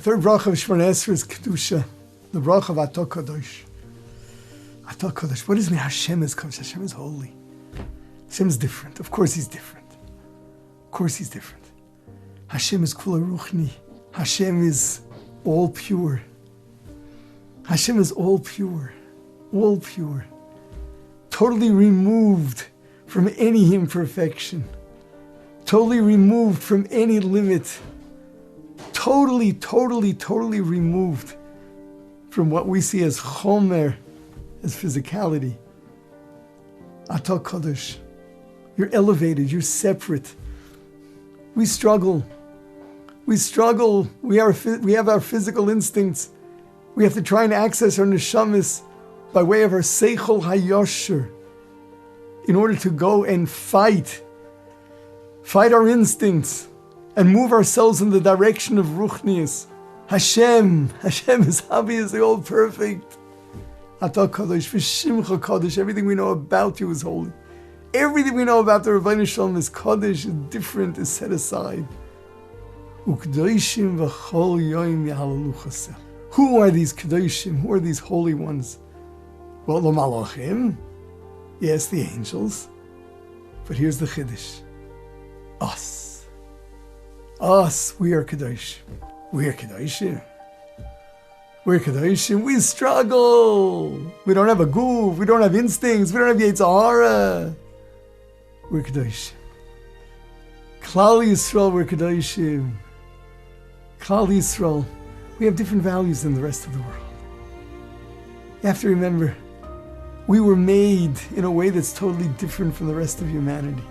third bracha of Shemona Esrei is Kedusha, the bracha of Atah Kadosh. Atah Kadosh. What does it mean? Hashem is Kadosh. Hashem is holy. Hashem is different. Of course He's different. Of course He's different. Hashem is Kula Ruchni. Hashem is all pure. Hashem is all pure. All pure. Totally removed from any imperfection. Totally removed from any limit. Totally removed from what we see as chomer, as physicality. Atah Kadosh. You're elevated, you're separate. We struggle. We have our physical instincts. We have to try and access our Neshamos by way of our Sechel Hayashar in order to go and fight our instincts and move ourselves in the direction of Ruchnius. Hashem is obviously all perfect. Atah Kadosh, V'shimcha Kadosh, everything we know about you is holy. Everything we know about the Rebbeinu Shalom is Kadosh, is different, is set aside. Kedoshim v'chol yoim yahalalu chasel. Who are these Kedoshim? Who are these holy ones? Well, the Malachim, yes, the angels. But here's the Chiddush. Us, we are Kedoshim. We are Kedoshim. We're Kedoshim. We struggle. We don't have a goof. We don't have instincts. We don't have Yetzirah. We're Kedoshim. Klal Yisrael, we're Kedoshim. Klal Yisrael, we have different values than the rest of the world. You have to remember, we were made in a way that's totally different from the rest of humanity.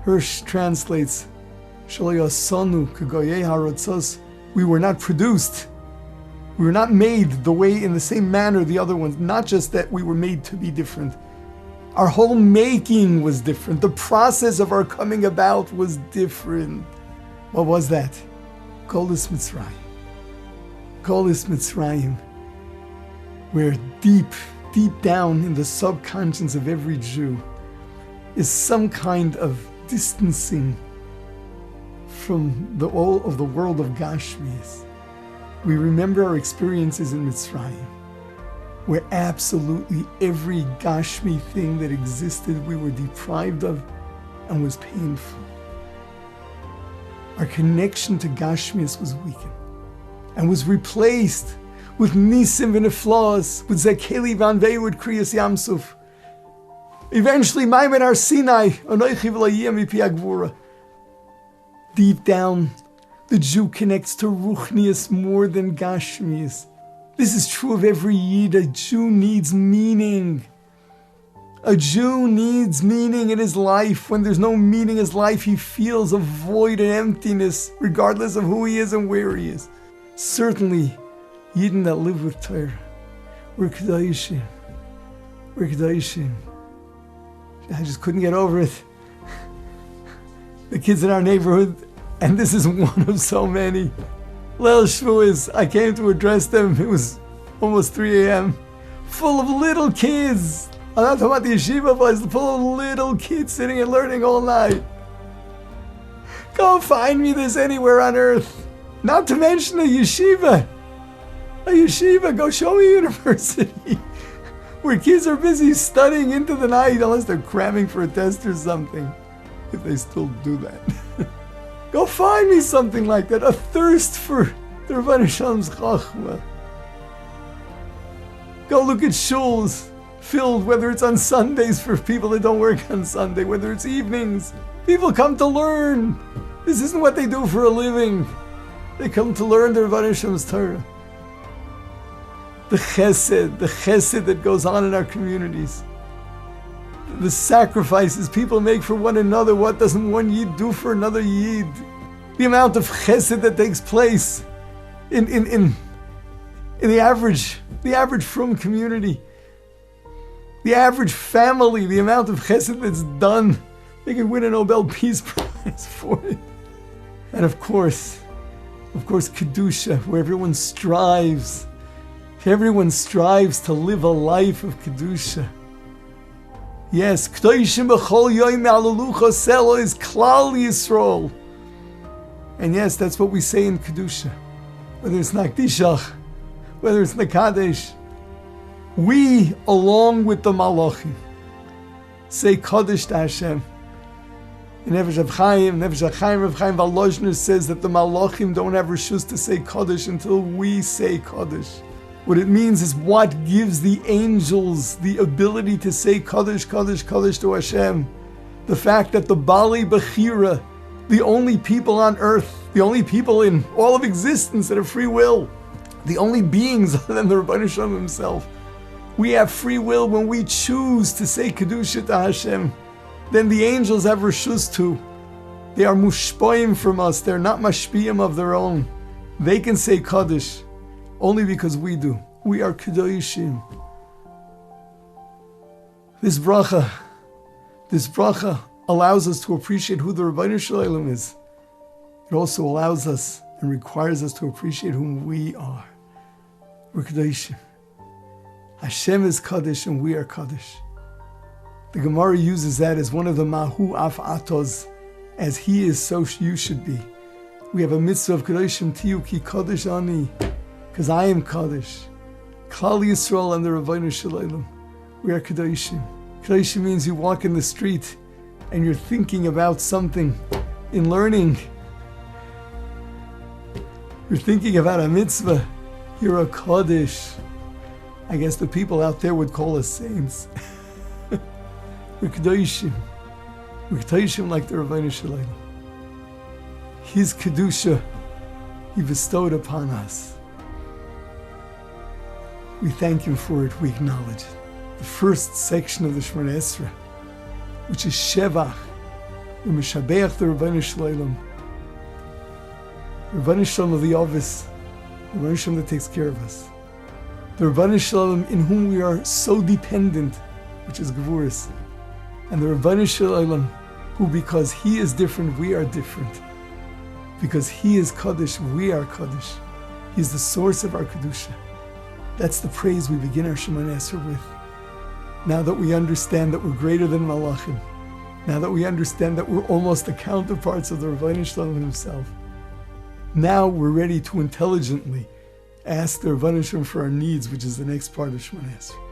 Hirsch translates, Shalayasanu kagoyei harotzos. We were not produced. We were not made the way in the same manner the other ones. Not just that we were made to be different. Our whole making was different. The process of our coming about was different. What was that? Golas Mitzrayim. Golas Mitzrayim. Where deep down in the subconscious of every Jew is some kind of distancing from all of the world of Gashmias. We remember our experiences in Mitzrayim, where absolutely every Gashmi thing that existed we were deprived of and was painful. Our connection to Gashmias was weakened and was replaced with Nisim v'Neflos, with Zekeli v'Anvei, with Kriyas Yamsuf. Eventually, Maimed Ar Sinai, Anoichi v'Layiyah mipi Agvura. Deep down, the Jew connects to Ruchnius more than Gashmias. This is true of every Yid. A Jew needs meaning. A Jew needs meaning in his life. When there's no meaning in his life, he feels a void and emptiness, regardless of who he is and where he is. Certainly, Yidden that live with Torah, we're Kedoshim. We're Kedoshim. I just couldn't get over it. The kids in our neighborhood, and this is one of so many. Leil Shavuos, I came to address them. It was almost 3 a.m. Full of little kids. I'm not talking about the yeshiva boys, full of little kids sitting and learning all night. Go find me this anywhere on earth. Not to mention a yeshiva. A yeshiva, go show me a university where kids are busy studying into the night unless they're cramming for a test or something. If they still do that. Go find me something like that. A thirst for the Rebbeinu Shalom's Chachma. Go look at shuls filled, whether it's on Sundays for people that don't work on Sunday, whether it's evenings. People come to learn. This isn't what they do for a living. They come to learn the Rebbeinu Shalom's Torah. The chesed that goes on in our communities. The sacrifices people make for one another. What doesn't one Yid do for another Yid? The amount of chesed that takes place in the average frum community. The average family, the amount of chesed that's done. They could win a Nobel Peace Prize for it. And of course, Kedusha, where everyone strives to live a life of Kedusha. Yes, Kedoshim b'chol yoim yahalalu chasel is Klal Yisrael. And yes, that's what we say in Kedusha. whether it's Nakdishach, whether it's Nakadesh, we, along with the Malachim, say Kaddish to Hashem. In Nefesh Chaim, Rav Chaim Volozhiner says that the Malachim don't have reshus to say Kaddish until we say Kaddish. What it means is what gives the angels the ability to say Kaddish, Kaddish, Kaddish to Hashem. The fact that the Bali Bechira, the only people on earth, the only people in all of existence that have free will, the only beings other than the Rebbeinu Shalom himself, we have free will when we choose to say Kedusha to Hashem. Then the angels have reshus too. They are mushpoim from us. They're not mashpiyim of their own. They can say Kaddish only because we do. We are Kedoshim. This bracha allows us to appreciate who the Rebbeinu Shalom is. It also allows us and requires us to appreciate whom we are. We're Kedoshim. Hashem is Kaddish and we are Kaddish. The Gemara uses that as one of the Mahu Af Atos, as he is, so you should be. We have a mitzvah of Kedoshim Tiyu Ki Kaddish Ani, because I am Kaddish. Klal Yisrael and the Rebbeinu Shalom. We are Kedoshim. Kedoshim means you walk in the street and you're thinking about something in learning. You're thinking about a mitzvah. You're a Kaddish. I guess the people out there would call us saints. We're Kedoshim. We're Kedoshim like the Rebbeinu Shalom. His Kedusha, He bestowed upon us. We thank Him for it. We acknowledge it. The first section of the Shemona Esrei, which is Shevach, we Meshabeach the Rebbeinu Shalom. The Rebbeinu Shalom of the office, the Rebbeinu Shalom that takes care of us. The Rebbeinu Shalom in whom we are so dependent, which is Gevuris. And the Rebbeinu Shalom, who because He is different, we are different. Because He is Kaddish, we are Kaddish. He is the source of our Kedusha. That's the praise we begin our Shemona Esrei with. Now that we understand that we're greater than Malachim, now that we understand that we're almost the counterparts of the Rebbeinu Shalom himself, now we're ready to intelligently ask the Rebbeinu Shalom for our needs, which is the next part of Shemona Esrei.